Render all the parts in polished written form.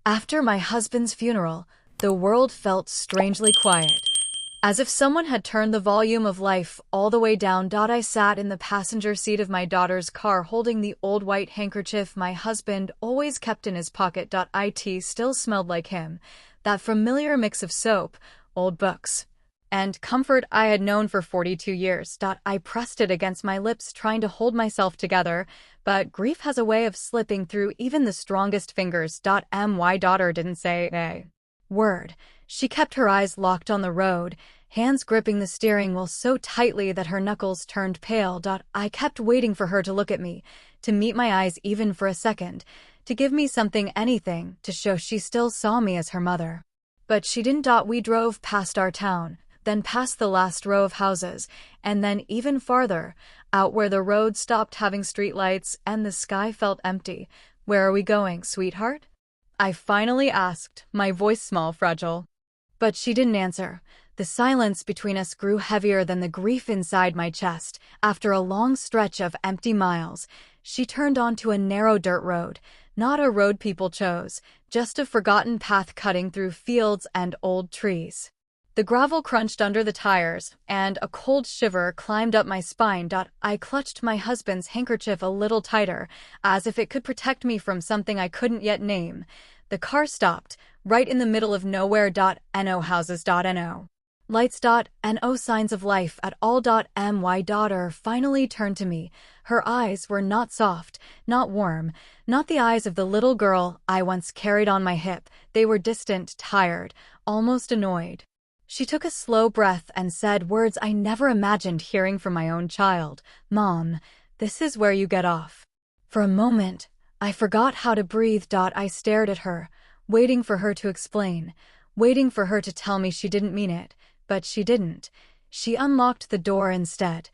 After my husband's funeral, the world felt strangely quiet, as if someone had turned the volume of life all the way down. I sat in the passenger seat of my daughter's car holding the old white handkerchief my husband always kept in his pocket. It still smelled like him, that familiar mix of soap, old books, and comfort I had known for 42 years. I pressed it against my lips, trying to hold myself together, but grief has a way of slipping through even the strongest fingers. My daughter didn't say a word. She kept her eyes locked on the road, hands gripping the steering wheel so tightly that her knuckles turned pale. I kept waiting for her to look at me, to meet my eyes even for a second, to give me something, anything, to show she still saw me as her mother. But she didn't. We drove past our town, then past the last row of houses, and then even farther, out where the road stopped having streetlights and the sky felt empty. "Where are we going, sweetheart?" I finally asked, my voice small, fragile. But she didn't answer. The silence between us grew heavier than the grief inside my chest. After a long stretch of empty miles, she turned onto a narrow dirt road, not a road people chose, just a forgotten path cutting through fields and old trees. The gravel crunched under the tires, and a cold shiver climbed up my spine. I clutched my husband's handkerchief a little tighter, as if it could protect me from something I couldn't yet name. The car stopped, right in the middle of nowhere. No houses. No lights. No signs of life at all. My daughter finally turned to me. Her eyes were not soft, not warm, not the eyes of the little girl I once carried on my hip. They were distant, tired, almost annoyed. She took a slow breath and said words I never imagined hearing from my own child. "Mom, this is where you get off." For a moment, I forgot how to breathe. I stared at her, waiting for her to explain, waiting for her to tell me she didn't mean it, but she didn't. She unlocked the door instead.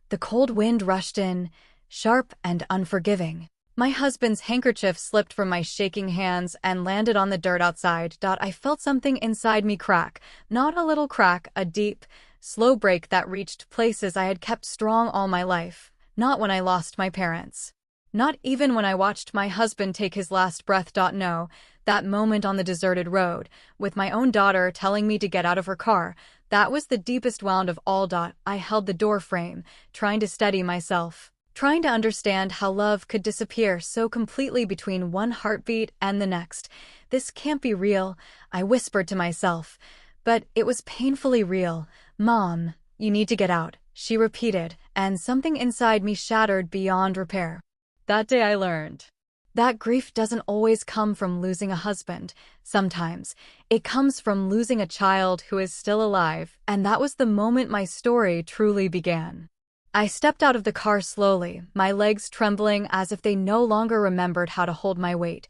The cold wind rushed in, sharp and unforgiving. My husband's handkerchief slipped from my shaking hands and landed on the dirt outside. I felt something inside me crack, not a little crack, a deep, slow break that reached places I had kept strong all my life. Not when I lost my parents. Not even when I watched my husband take his last breath. No, that moment on the deserted road, with my own daughter telling me to get out of her car, that was the deepest wound of all. I held the door frame, trying to steady myself, trying to understand how love could disappear so completely between one heartbeat and the next. "This can't be real," I whispered to myself. But it was painfully real. "Mom, you need to get out," she repeated, and something inside me shattered beyond repair. That day I learned that grief doesn't always come from losing a husband. Sometimes it comes from losing a child who is still alive, and that was the moment my story truly began. I stepped out of the car slowly, my legs trembling as if they no longer remembered how to hold my weight.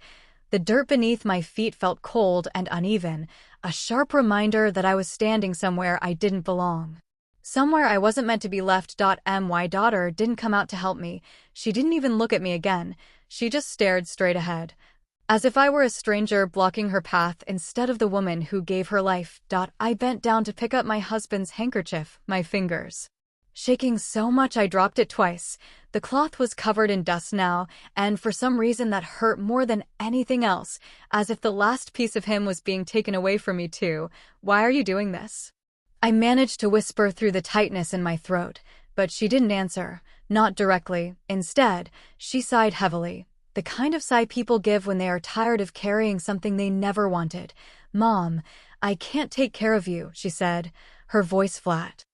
The dirt beneath my feet felt cold and uneven, a sharp reminder that I was standing somewhere I didn't belong. Somewhere I wasn't meant to be left. My daughter didn't come out to help me. She didn't even look at me again. She just stared straight ahead, as if I were a stranger blocking her path instead of the woman who gave her life. I bent down to pick up my husband's handkerchief, my fingers shaking so much I dropped it twice. The cloth was covered in dust now, and for some reason that hurt more than anything else, as if the last piece of him was being taken away from me too. "Why are you doing this?" I managed to whisper through the tightness in my throat, but she didn't answer, not directly. Instead, she sighed heavily, the kind of sigh people give when they are tired of carrying something they never wanted. "Mom, I can't take care of you," she said, her voice flat.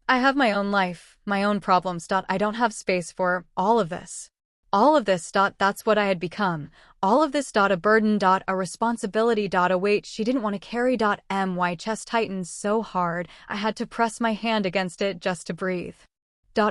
"I have my own life, my own problems. I don't have space for all of this." All of this. That's what I had become. All of this. A burden. A responsibility. A weight she didn't want to carry. My chest tightened so hard I had to press my hand against it just to breathe.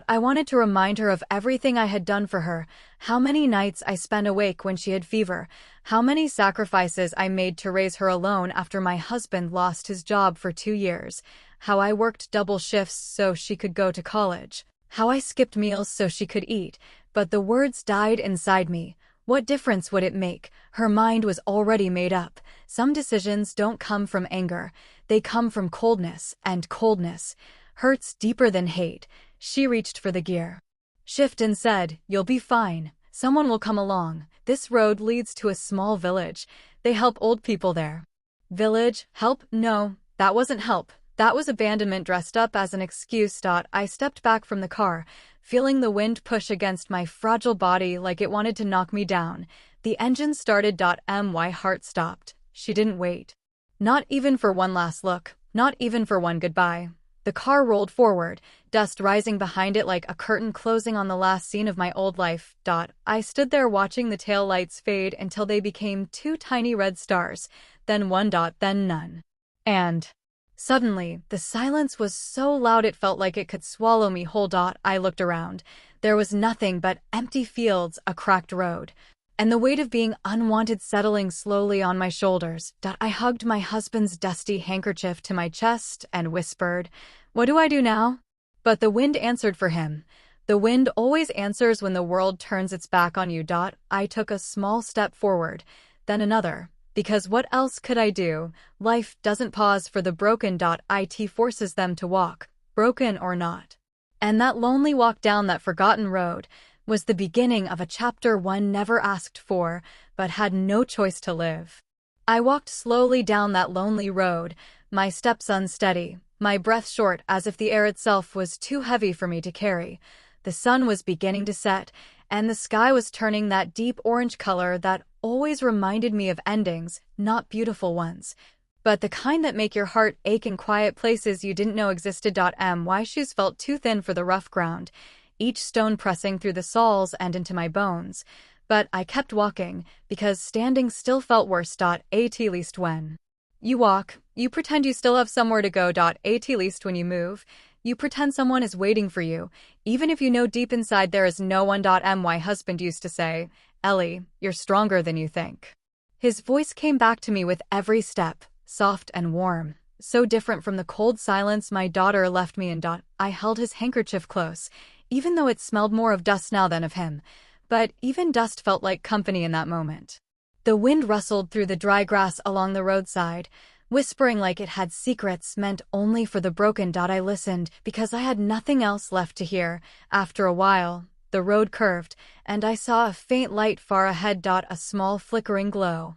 I wanted to remind her of everything I had done for her, how many nights I spent awake when she had fever, how many sacrifices I made to raise her alone after my husband lost his job for 2 years, how I worked double shifts so she could go to college, how I skipped meals so she could eat. But the words died inside me. What difference would it make? Her mind was already made up. Some decisions don't come from anger. They come from coldness, and coldness hurts deeper than hate. She reached for the gear shift and said, "You'll be fine." Someone will come along. This road leads to a small village. They help old people there. Village? Help? No, that wasn't help. That was abandonment dressed up as an excuse. I stepped back from the car, feeling the wind push against my fragile body like it wanted to knock me down. The engine started. My heart stopped. She didn't wait. Not even for one last look. Not even for one goodbye. The car rolled forward, dust rising behind it like a curtain closing on the last scene of my old life. I stood there watching the tail lights fade until they became two tiny red stars, then one. Then none. And suddenly, the silence was so loud it felt like it could swallow me whole. I looked around. There was nothing but empty fields, a cracked road, and the weight of being unwanted settling slowly on my shoulders. I hugged my husband's dusty handkerchief to my chest and whispered, "What do I do now?" But the wind answered for him. The wind always answers when the world turns its back on you. I took a small step forward, then another. Because what else could I do? Life doesn't pause for the broken. It forces them to walk, broken or not. And that lonely walk down that forgotten road was the beginning of a chapter one never asked for, but had no choice to live. I walked slowly down that lonely road, my steps unsteady, my breath short as if the air itself was too heavy for me to carry. The sun was beginning to set, and the sky was turning that deep orange color that always reminded me of endings, not beautiful ones, but the kind that make your heart ache in quiet places you didn't know existed. My shoes felt too thin for the rough ground, each stone pressing through the soles and into my bones. But I kept walking, because standing still felt worse. At least when you walk, you pretend you still have somewhere to go. At least when you move, you pretend someone is waiting for you, even if you know deep inside there is no one. My husband used to say, "Ellie, you're stronger than you think." His voice came back to me with every step, soft and warm, so different from the cold silence my daughter left me in. I held his handkerchief close, even though it smelled more of dust now than of him. But even dust felt like company in that moment. The wind rustled through the dry grass along the roadside, whispering like it had secrets meant only for the broken. I listened because I had nothing else left to hear. After a while, the road curved, and I saw a faint light far ahead. A small flickering glow,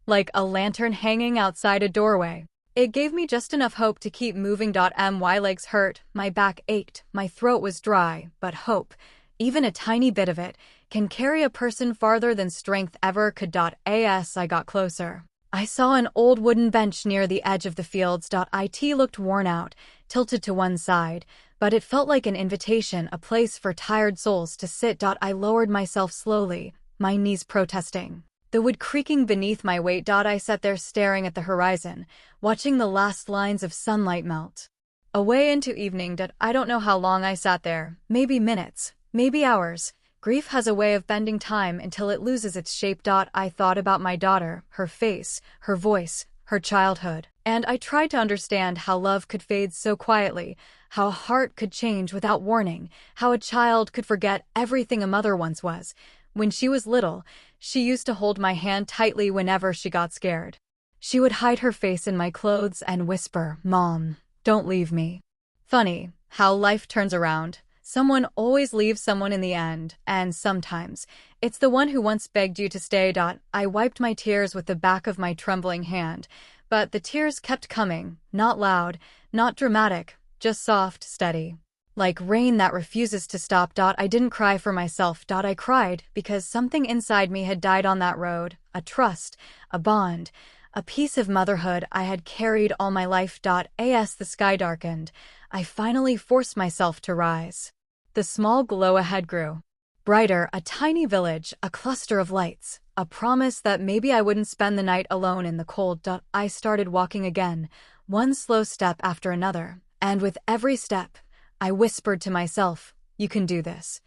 like a lantern hanging outside a doorway. It gave me just enough hope to keep moving. My legs hurt, my back ached, my throat was dry, but hope, even a tiny bit of it, can carry a person farther than strength ever could. As I got closer, I saw an old wooden bench near the edge of the fields. It looked worn out, tilted to one side, but it felt like an invitation, a place for tired souls to sit. I lowered myself slowly, my knees protesting, the wood creaking beneath my weight. I sat there staring at the horizon, watching the last lines of sunlight melt away into evening. I don't know how long I sat there, maybe minutes, maybe hours. Grief has a way of bending time until it loses its shape. I thought about my daughter, her face, her voice, her childhood, and I tried to understand how love could fade so quietly, how a heart could change without warning, how a child could forget everything a mother once was. When she was little, she used to hold my hand tightly whenever she got scared. She would hide her face in my clothes and whisper, "Mom, don't leave me." Funny how life turns around. Someone always leaves someone in the end, and sometimes it's the one who once begged you to stay. I wiped my tears with the back of my trembling hand, but the tears kept coming, not loud, not dramatic, just soft, steady, like rain that refuses to stop. I didn't cry for myself. I cried because something inside me had died on that road, a trust, a bond, a piece of motherhood I had carried all my life. As the sky darkened, I finally forced myself to rise. The small glow ahead grew brighter, a tiny village, a cluster of lights, a promise that maybe I wouldn't spend the night alone in the cold. I started walking again, one slow step after another, and with every step, I whispered to myself, "You can do this.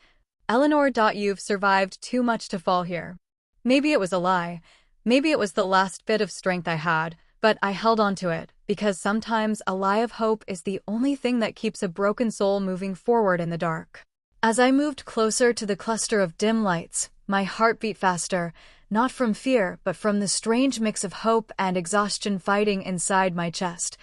Eleanor. You've survived too much to fall here." Maybe it was a lie, maybe it was the last bit of strength I had, but I held on to it, because sometimes a lie of hope is the only thing that keeps a broken soul moving forward in the dark. As I moved closer to the cluster of dim lights, my heart beat faster, not from fear, but from the strange mix of hope and exhaustion fighting inside my chest.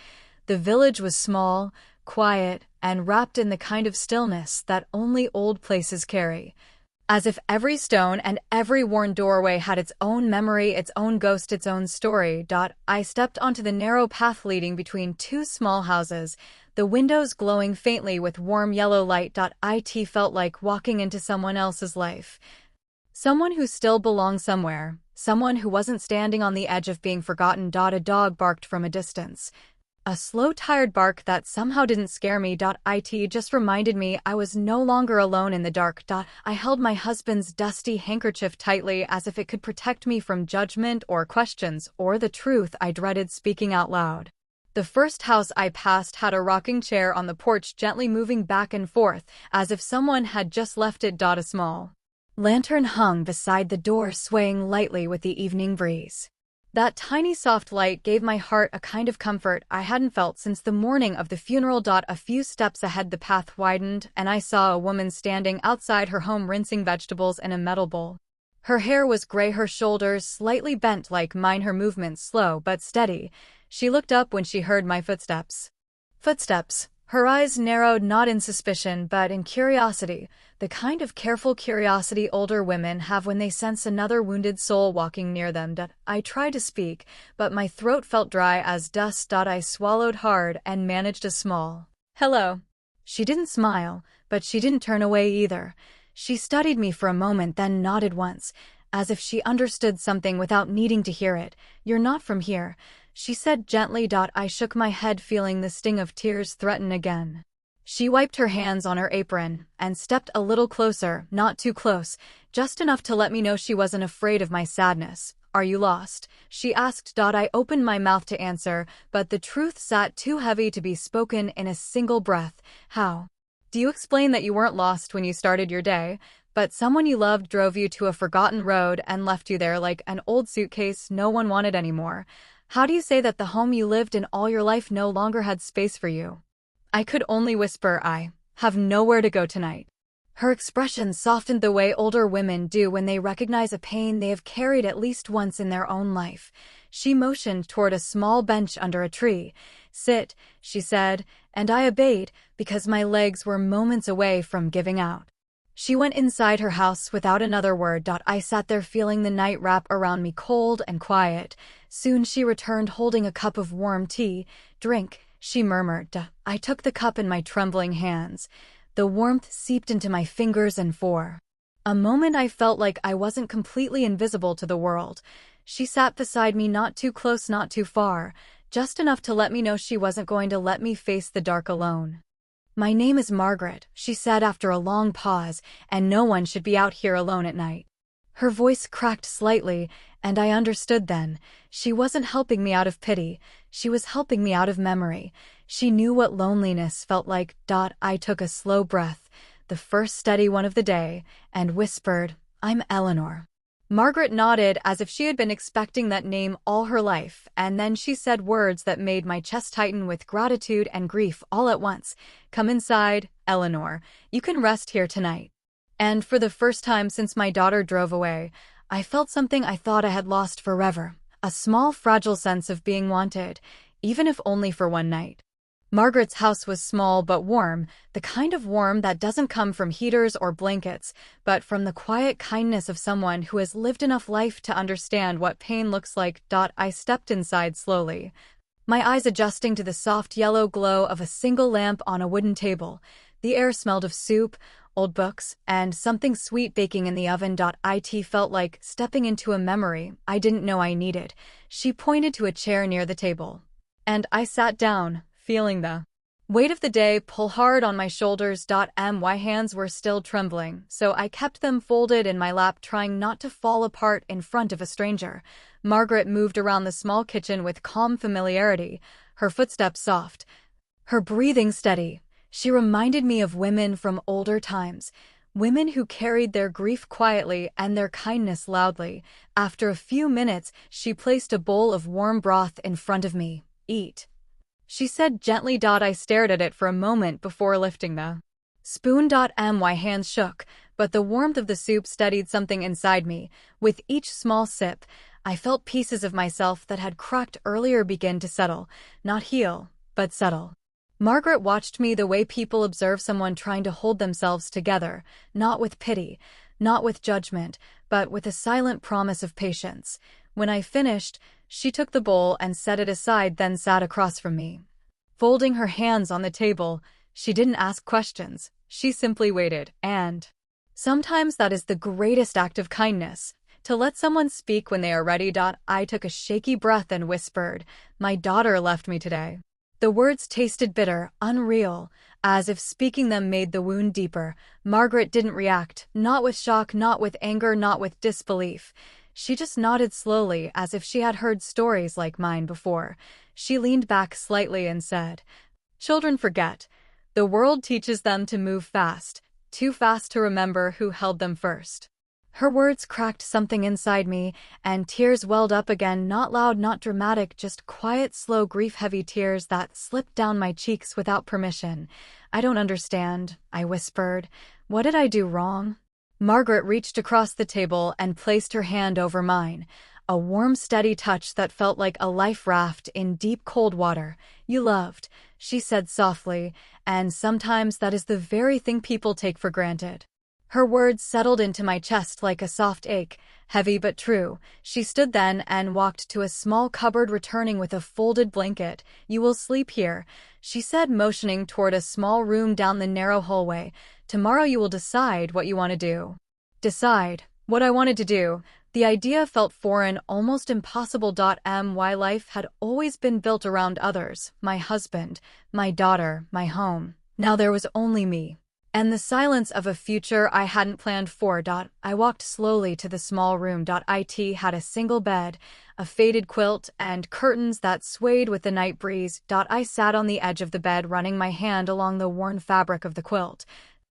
The village was small, quiet, and wrapped in the kind of stillness that only old places carry. As if every stone and every worn doorway had its own memory, its own ghost, its own story. I stepped onto the narrow path leading between two small houses, the windows glowing faintly with warm yellow light. It felt like walking into someone else's life. Someone who still belonged somewhere, someone who wasn't standing on the edge of being forgotten. A dog barked from a distance. A slow, tired bark that somehow didn't scare me. It just reminded me I was no longer alone in the dark. I held my husband's dusty handkerchief tightly as if it could protect me from judgment or questions or the truth I dreaded speaking out loud. The first house I passed had a rocking chair on the porch gently moving back and forth as if someone had just left it. A small lantern hung beside the door, swaying lightly with the evening breeze. That tiny soft light gave my heart a kind of comfort I hadn't felt since the morning of the funeral. A few steps ahead the path widened, and I saw a woman standing outside her home rinsing vegetables in a metal bowl. Her hair was gray, her shoulders slightly bent like mine, her movements slow but steady. She looked up when she heard my footsteps. Her eyes narrowed, not in suspicion but in curiosity, the kind of careful curiosity older women have when they sense another wounded soul walking near them. I tried to speak, but my throat felt dry as dust. I swallowed hard and managed a small hello. She didn't smile, but she didn't turn away either. She studied me for a moment, then nodded once, as if she understood something without needing to hear it. "You're not from here," she said gently. I shook my head, feeling the sting of tears threaten again. She wiped her hands on her apron and stepped a little closer, not too close, just enough to let me know she wasn't afraid of my sadness. "Are you lost?" she asked. I opened my mouth to answer, but the truth sat too heavy to be spoken in a single breath. "How do you explain that you weren't lost when you started your day, but someone you loved drove you to a forgotten road and left you there like an old suitcase no one wanted anymore? How do you say that the home you lived in all your life no longer had space for you?" I could only whisper, "I have nowhere to go tonight." Her expression softened the way older women do when they recognize a pain they have carried at least once in their own life. She motioned toward a small bench under a tree. "Sit," she said, and I obeyed because my legs were moments away from giving out. She went inside her house without another word. I sat there feeling the night wrap around me, cold and quiet. Soon she returned holding a cup of warm tea. "Drink," she murmured. I took the cup in my trembling hands. The warmth seeped into my fingers, and for a moment I felt like I wasn't completely invisible to the world. She sat beside me, not too close, not too far, just enough to let me know she wasn't going to let me face the dark alone. "My name is Margaret," she said after a long pause, "and no one should be out here alone at night." Her voice cracked slightly, and I understood then. She wasn't helping me out of pity. She was helping me out of memory. She knew what loneliness felt like. I took a slow breath, the first steady one of the day, and whispered, "I'm Eleanor." Margaret nodded as if she had been expecting that name all her life, and then she said words that made my chest tighten with gratitude and grief all at once. "Come inside, Eleanor. You can rest here tonight." And for the first time since my daughter drove away, I felt something I thought I had lost forever, a small, fragile sense of being wanted, even if only for one night. Margaret's house was small but warm, the kind of warm that doesn't come from heaters or blankets, but from the quiet kindness of someone who has lived enough life to understand what pain looks like. I stepped inside slowly, my eyes adjusting to the soft yellow glow of a single lamp on a wooden table. The air smelled of soup, old books, and something sweet baking in the oven. It felt like stepping into a memory I didn't know I needed. She pointed to a chair near the table, and I sat down, feeling the weight of the day pull hard on my shoulders. My hands were still trembling, so I kept them folded in my lap, trying not to fall apart in front of a stranger. Margaret moved around the small kitchen with calm familiarity, her footsteps soft, her breathing steady. She reminded me of women from older times, women who carried their grief quietly and their kindness loudly. After a few minutes, she placed a bowl of warm broth in front of me. "Eat," she said gently. I stared at it for a moment before lifting the spoon. My hands shook, but the warmth of the soup steadied something inside me. With each small sip, I felt pieces of myself that had cracked earlier begin to settle, not heal, but settle. Margaret watched me the way people observe someone trying to hold themselves together, not with pity, not with judgment, but with a silent promise of patience. When I finished, she took the bowl and set it aside, then sat across from me. Folding her hands on the table, she didn't ask questions. She simply waited, and sometimes that is the greatest act of kindness, to let someone speak when they are ready. I took a shaky breath and whispered, "My daughter left me today." The words tasted bitter, unreal, as if speaking them made the wound deeper. Margaret didn't react, not with shock, not with anger, not with disbelief. She just nodded slowly, as if she had heard stories like mine before. She leaned back slightly and said, "Children forget. The world teaches them to move fast, too fast to remember who held them first." Her words cracked something inside me, and tears welled up again, not loud, not dramatic, just quiet, slow, grief-heavy tears that slipped down my cheeks without permission. "I don't understand," I whispered. "What did I do wrong?" Margaret reached across the table and placed her hand over mine, a warm, steady touch that felt like a life raft in deep, cold water. "You loved," she said softly, "and sometimes that is the very thing people take for granted." Her words settled into my chest like a soft ache, heavy but true. She stood then and walked to a small cupboard, returning with a folded blanket. "You will sleep here," she said, motioning toward a small room down the narrow hallway. "Tomorrow you will decide what you want to do." Decide what I wanted to do. The idea felt foreign, almost impossible. My life had always been built around others, my husband, my daughter, my home. Now there was only me, and the silence of a future I hadn't planned for. I walked slowly to the small room. It had a single bed, a faded quilt, and curtains that swayed with the night breeze. I sat on the edge of the bed, running my hand along the worn fabric of the quilt,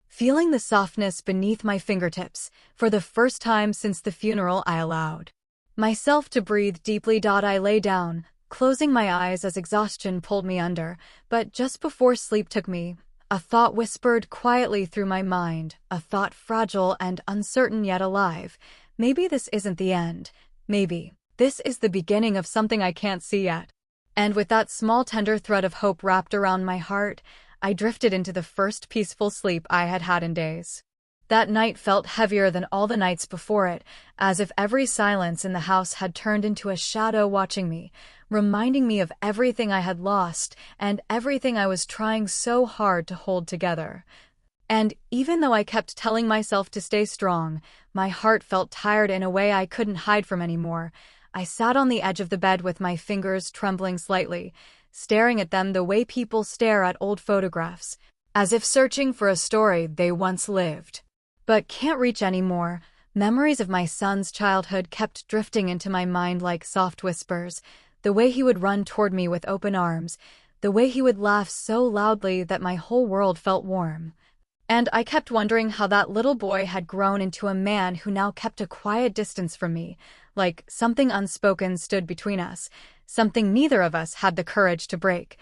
feeling the softness beneath my fingertips. For the first time since the funeral, I allowed myself to breathe deeply. I lay down, closing my eyes as exhaustion pulled me under. But just before sleep took me, a thought whispered quietly through my mind, a thought fragile and uncertain yet alive. Maybe this isn't the end. Maybe this is the beginning of something I can't see yet. And with that small tender thread of hope wrapped around my heart, I drifted into the first peaceful sleep I had had in days. That night felt heavier than all the nights before it, as if every silence in the house had turned into a shadow watching me, reminding me of everything I had lost and everything I was trying so hard to hold together. And even though I kept telling myself to stay strong, my heart felt tired in a way I couldn't hide from anymore. I sat on the edge of the bed with my fingers trembling slightly, staring at them the way people stare at old photographs, as if searching for a story they once lived, but can't reach anymore. Memories of my son's childhood kept drifting into my mind like soft whispers. The way he would run toward me with open arms, the way he would laugh so loudly that my whole world felt warm. And I kept wondering how that little boy had grown into a man who now kept a quiet distance from me, like something unspoken stood between us, something neither of us had the courage to break.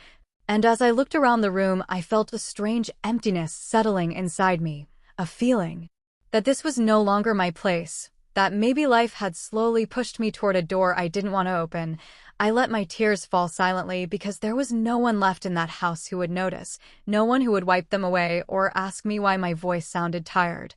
And as I looked around the room, I felt a strange emptiness settling inside me, a feeling that this was no longer my place, that maybe life had slowly pushed me toward a door I didn't want to open. I let my tears fall silently because there was no one left in that house who would notice, no one who would wipe them away or ask me why my voice sounded tired.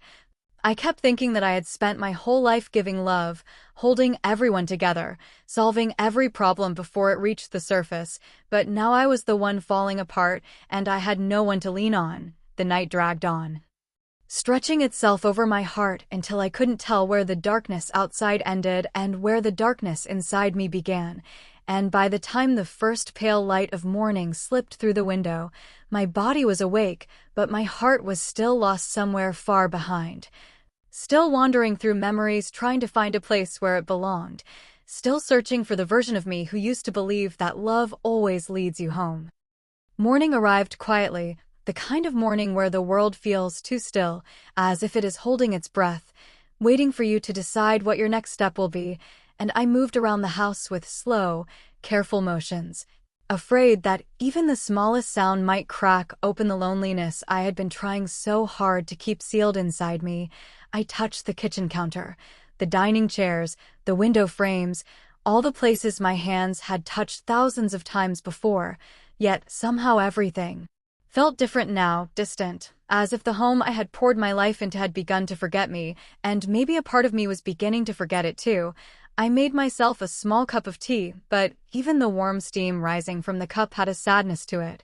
I kept thinking that I had spent my whole life giving love, holding everyone together, solving every problem before it reached the surface, but now I was the one falling apart, and I had no one to lean on. The night dragged on, stretching itself over my heart until I couldn't tell where the darkness outside ended and where the darkness inside me began. And by the time the first pale light of morning slipped through the window, my body was awake, but my heart was still lost somewhere far behind. Still wandering through memories, trying to find a place where it belonged. Still searching for the version of me who used to believe that love always leads you home. Morning arrived quietly, the kind of morning where the world feels too still, as if it is holding its breath, waiting for you to decide what your next step will be. And I moved around the house with slow, careful motions, afraid that even the smallest sound might crack open the loneliness I had been trying so hard to keep sealed inside me. I touched the kitchen counter, the dining chairs, the window frames, all the places my hands had touched thousands of times before, yet somehow everything felt different now, distant, as if the home I had poured my life into had begun to forget me, and maybe a part of me was beginning to forget it too. I made myself a small cup of tea, but even the warm steam rising from the cup had a sadness to it,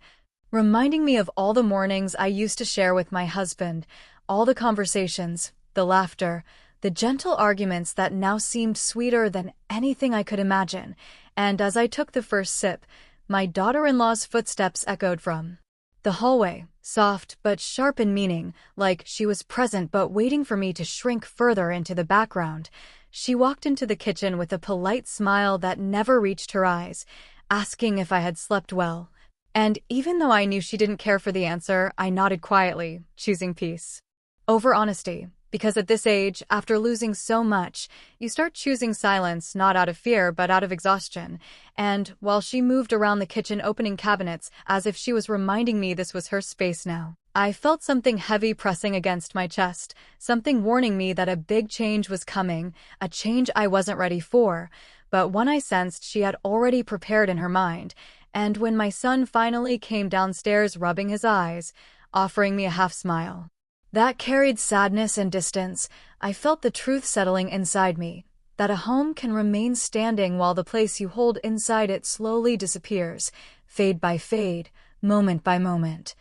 reminding me of all the mornings I used to share with my husband, all the conversations, the laughter, the gentle arguments that now seemed sweeter than anything I could imagine. And as I took the first sip, my daughter-in-law's footsteps echoed from the hallway, soft but sharp in meaning, like she was present but waiting for me to shrink further into the background. She walked into the kitchen with a polite smile that never reached her eyes, asking if I had slept well. And even though I knew she didn't care for the answer, I nodded quietly, choosing peace over honesty. Because at this age, after losing so much, you start choosing silence not out of fear but out of exhaustion. And while she moved around the kitchen opening cabinets as if she was reminding me this was her space now, I felt something heavy pressing against my chest, something warning me that a big change was coming, a change I wasn't ready for, but one I sensed she had already prepared in her mind. And when my son finally came downstairs rubbing his eyes, offering me a half-smile that carried sadness and distance, I felt the truth settling inside me, that a home can remain standing while the place you hold inside it slowly disappears, fade by fade, moment by moment,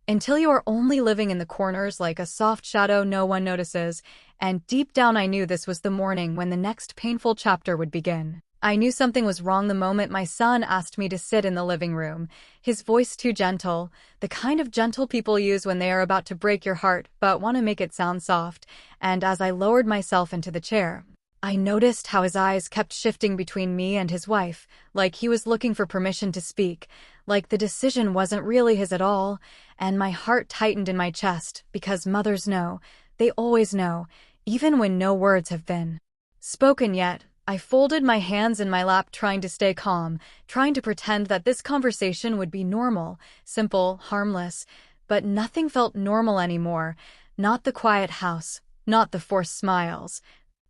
until you are only living in the corners like a soft shadow no one notices. And deep down I knew this was the morning when the next painful chapter would begin. I knew something was wrong the moment my son asked me to sit in the living room, his voice too gentle, the kind of gentle people use when they are about to break your heart but want to make it sound soft. And as I lowered myself into the chair, I noticed how his eyes kept shifting between me and his wife, like he was looking for permission to speak, like the decision wasn't really his at all. And my heart tightened in my chest, because mothers know, they always know, even when no words have been spoken yet. I folded my hands in my lap, trying to stay calm, trying to pretend that this conversation would be normal, simple, harmless. But nothing felt normal anymore. Not the quiet house, not the forced smiles,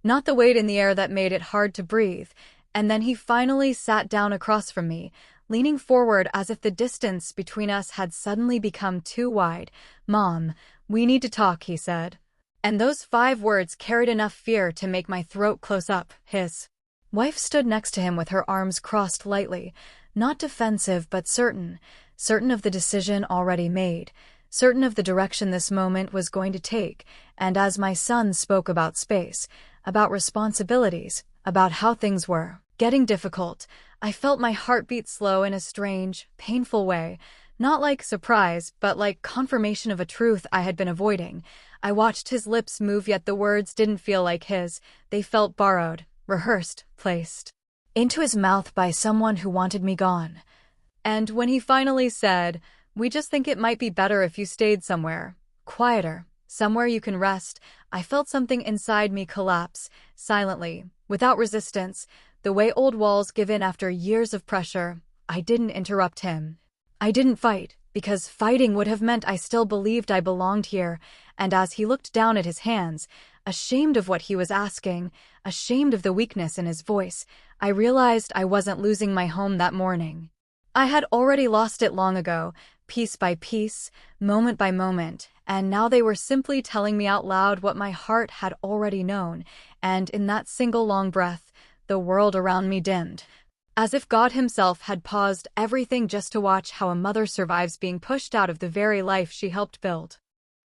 not the weight in the air that made it hard to breathe. And then he finally sat down across from me, leaning forward as if the distance between us had suddenly become too wide. "Mom, we need to talk," he said. And those 5 words carried enough fear to make my throat close up. His wife stood next to him with her arms crossed lightly, not defensive but certain, certain of the decision already made, certain of the direction this moment was going to take. And as my son spoke about space, about responsibilities, about how things were getting difficult, I felt my heart beat slow in a strange, painful way. Not like surprise, but like confirmation of a truth I had been avoiding. I watched his lips move, yet the words didn't feel like his. They felt borrowed, rehearsed, placed into his mouth by someone who wanted me gone. And when he finally said, "We just think it might be better if you stayed somewhere quieter, somewhere you can rest," I felt something inside me collapse, silently, without resistance, the way old walls give in after years of pressure. I didn't interrupt him. I didn't fight, because fighting would have meant I still believed I belonged here. And as he looked down at his hands, ashamed of what he was asking, ashamed of the weakness in his voice, I realized I wasn't losing my home that morning. I had already lost it long ago, piece by piece, moment by moment, and now they were simply telling me out loud what my heart had already known. And in that single long breath, the world around me dimmed, as if God himself had paused everything just to watch how a mother survives being pushed out of the very life she helped build.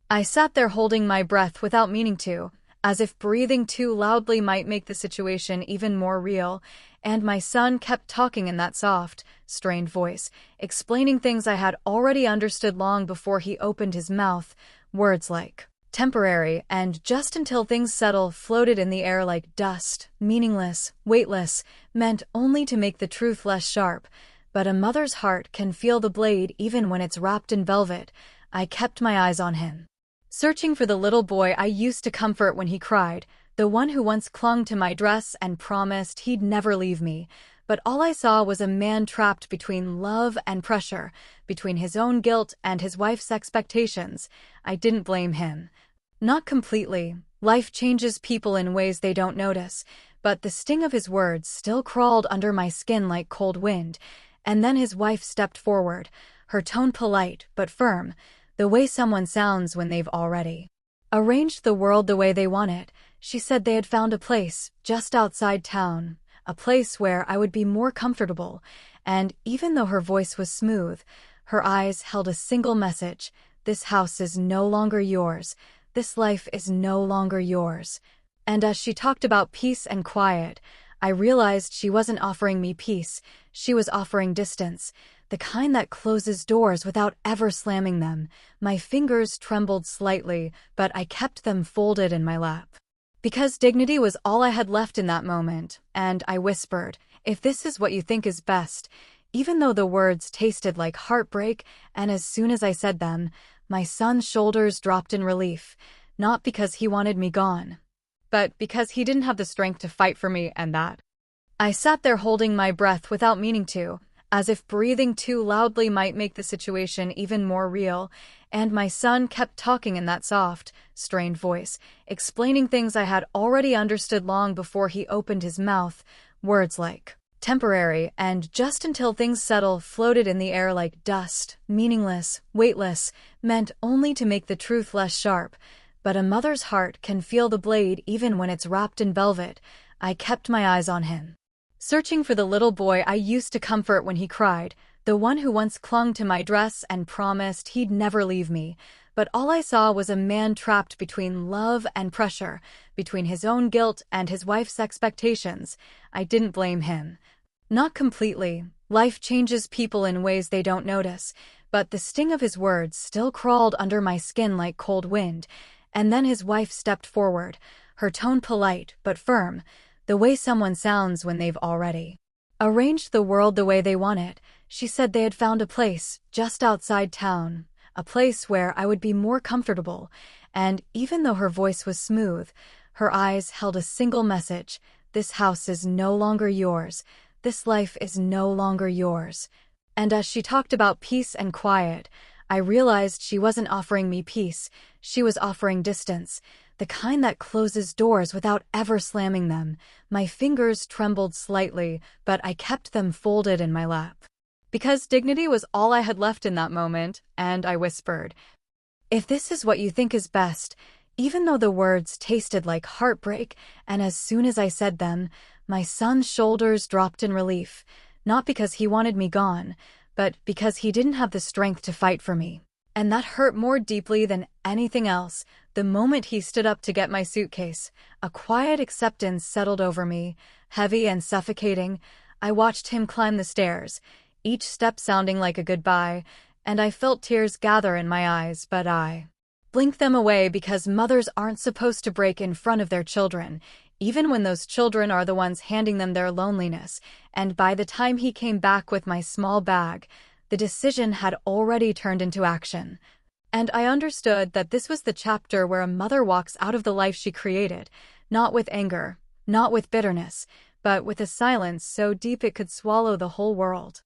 I sat there holding my breath without meaning to, as if breathing too loudly might make the situation even more real, and my son kept talking in that soft, strained voice, explaining things I had already understood long before he opened his mouth. Words like temporary and just until things settle floated in the air like dust, meaningless, weightless, meant only to make the truth less sharp. But a mother's heart can feel the blade even when it's wrapped in velvet. I kept my eyes on him, searching for the little boy I used to comfort when he cried, the one who once clung to my dress and promised he'd never leave me. But all I saw was a man trapped between love and pressure, between his own guilt and his wife's expectations. I didn't blame him. Not completely. Life changes people in ways they don't notice, but the sting of his words still crawled under my skin like cold wind. And then his wife stepped forward, her tone polite but firm, the way someone sounds when they've already arranged the world the way they want it. She said they had found a place just outside town, a place where I would be more comfortable, and even though her voice was smooth, her eyes held a single message: this house is no longer yours, this life is no longer yours. And as she talked about peace and quiet, I realized she wasn't offering me peace, she was offering distance, the kind that closes doors without ever slamming them. My fingers trembled slightly, but I kept them folded in my lap. Because dignity was all I had left in that moment, and I whispered, "If this is what you think is best," even though the words tasted like heartbreak, and as soon as I said them, my son's shoulders dropped in relief, not because he wanted me gone, but because he didn't have the strength to fight for me, and that. I sat there holding my breath without meaning to, as if breathing too loudly might make the situation even more real, and my son kept talking in that soft, strained voice, explaining things I had already understood long before he opened his mouth. Words like temporary and just until things settle floated in the air like dust, meaningless, weightless, meant only to make the truth less sharp. But a mother's heart can feel the blade even when it's wrapped in velvet. I kept my eyes on him, searching for the little boy I used to comfort when he cried, the one who once clung to my dress and promised he'd never leave me. But all I saw was a man trapped between love and pressure, between his own guilt and his wife's expectations. I didn't blame him. Not completely. Life changes people in ways they don't notice, but the sting of his words still crawled under my skin like cold wind. And then his wife stepped forward, her tone polite but firm, the way someone sounds when they've already arranged the world the way they want it. She said they had found a place just outside town, a place where I would be more comfortable, and even though her voice was smooth, her eyes held a single message: this house is no longer yours, this life is no longer yours. And as she talked about peace and quiet, I realized she wasn't offering me peace, she was offering distance, the kind that closes doors without ever slamming them. My fingers trembled slightly, but I kept them folded in my lap. Because dignity was all I had left in that moment, and I whispered, "If this is what you think is best," even though the words tasted like heartbreak, and as soon as I said them, my son's shoulders dropped in relief, not because he wanted me gone, but because he didn't have the strength to fight for me. And that hurt more deeply than anything else. The moment he stood up to get my suitcase, a quiet acceptance settled over me, heavy and suffocating. I watched him climb the stairs, each step sounding like a goodbye, and I felt tears gather in my eyes, but I blinked them away because mothers aren't supposed to break in front of their children, even when those children are the ones handing them their loneliness. And by the time he came back with my small bag, the decision had already turned into action. And I understood that this was the chapter where a mother walks out of the life she created, not with anger, not with bitterness, but with a silence so deep it could swallow the whole world.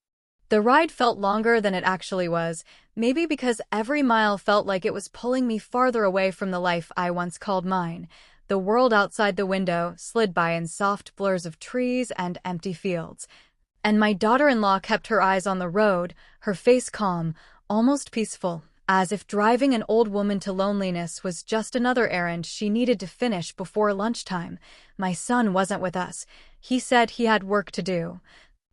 The ride felt longer than it actually was, maybe because every mile felt like it was pulling me farther away from the life I once called mine. The world outside the window slid by in soft blurs of trees and empty fields. And my daughter-in-law kept her eyes on the road, her face calm, almost peaceful, as if driving an old woman to loneliness was just another errand she needed to finish before lunchtime. My son wasn't with us. He said he had work to do.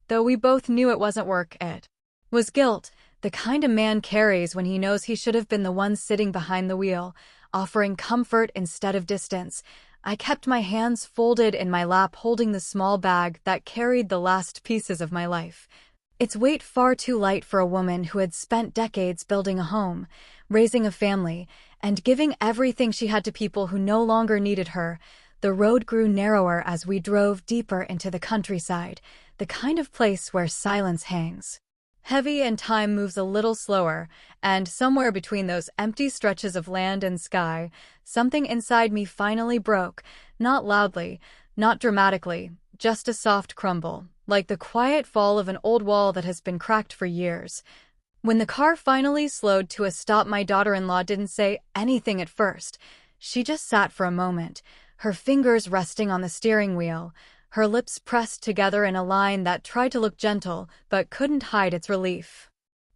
Though we both knew it wasn't work, it was guilt, the kind a man carries when he knows he should have been the one sitting behind the wheel, offering comfort instead of distance. I kept my hands folded in my lap, holding the small bag that carried the last pieces of my life. Its weight far too light for a woman who had spent decades building a home, raising a family, and giving everything she had to people who no longer needed her. The road grew narrower as we drove deeper into the countryside, the kind of place where silence hangs heavy and time moves a little slower, and somewhere between those empty stretches of land and sky, something inside me finally broke, not loudly, not dramatically, just a soft crumble, like the quiet fall of an old wall that has been cracked for years. When the car finally slowed to a stop, my daughter-in-law didn't say anything at first. She just sat for a moment, her fingers resting on the steering wheel, her lips pressed together in a line that tried to look gentle but couldn't hide its relief.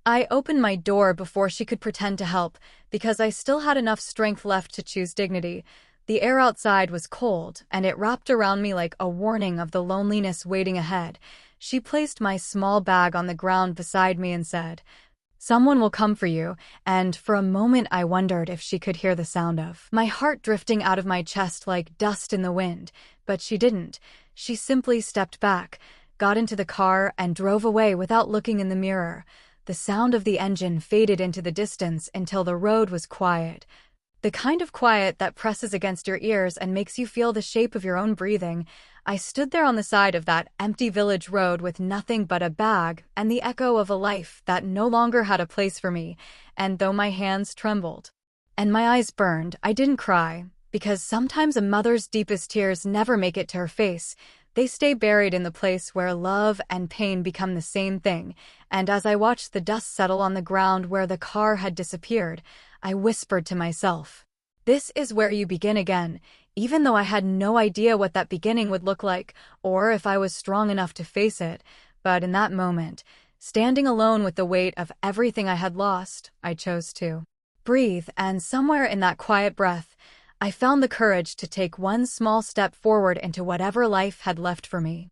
I opened my door before she could pretend to help, because I still had enough strength left to choose dignity. The air outside was cold, and it wrapped around me like a warning of the loneliness waiting ahead. She placed my small bag on the ground beside me and said, "Someone will come for you," and for a moment I wondered if she could hear the sound of my heart drifting out of my chest like dust in the wind, but she didn't. She simply stepped back, got into the car, and drove away without looking in the mirror. The sound of the engine faded into the distance until the road was quiet. The kind of quiet that presses against your ears and makes you feel the shape of your own breathing. I stood there on the side of that empty village road with nothing but a bag and the echo of a life that no longer had a place for me, and though my hands trembled and my eyes burned, I didn't cry, because sometimes a mother's deepest tears never make it to her face. They stay buried in the place where love and pain become the same thing, and as I watched the dust settle on the ground where the car had disappeared, I whispered to myself, "This is where you begin again," even though I had no idea what that beginning would look like, or if I was strong enough to face it. But in that moment, standing alone with the weight of everything I had lost, I chose to breathe, and somewhere in that quiet breath, I found the courage to take one small step forward into whatever life had left for me.